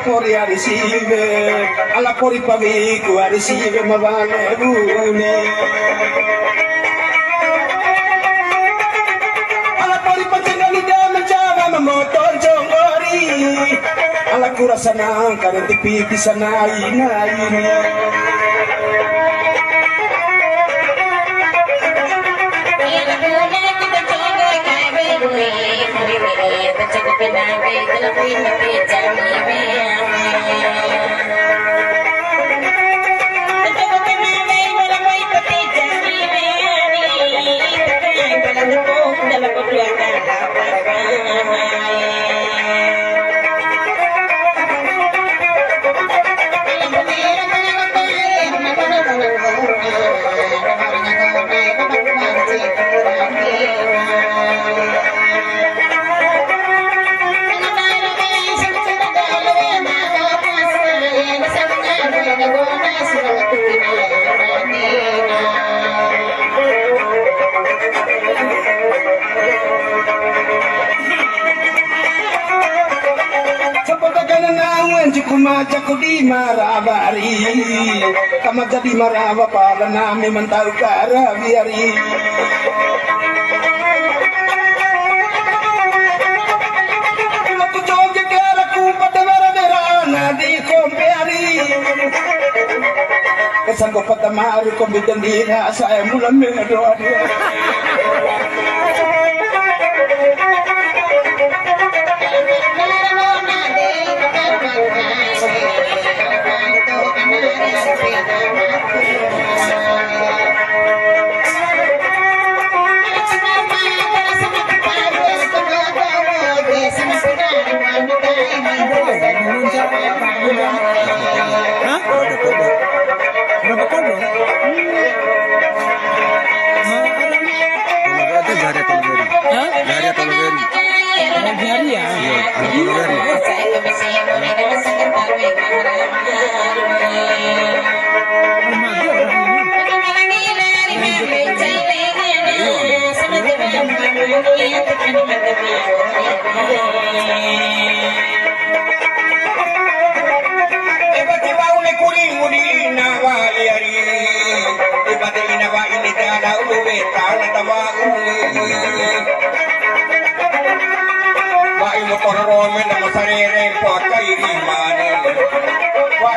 Pori arisive, alla pori pavico arisive ma vale gune. Alla pori patengali da mangiava ma motor jongori. Alla cura sana kare di piti sana ini. Kumaja ko di marabari, kamaja di maraba para nami mantaw karabiari. Matujoge kara ku patawara merana di kompeari. Kesan ko patamari ko bidandira saya mulan medori.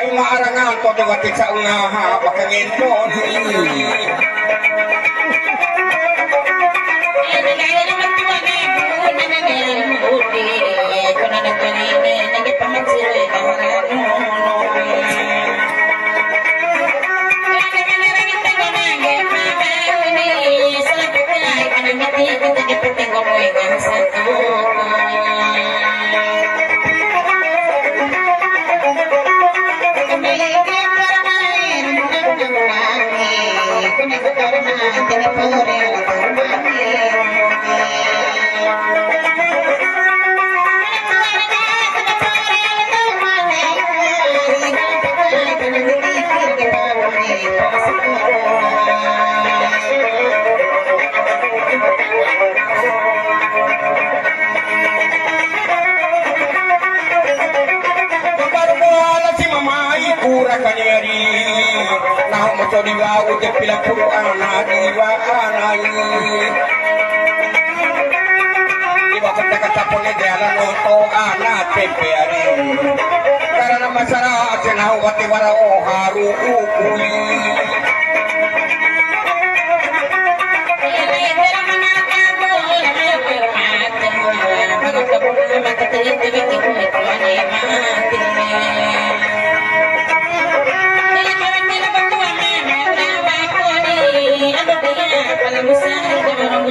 Maarangan ko dawatit sa ungaha bakangin ko. Karena masyarakat senau wati warao haru ukuli. Kalau misalnya orang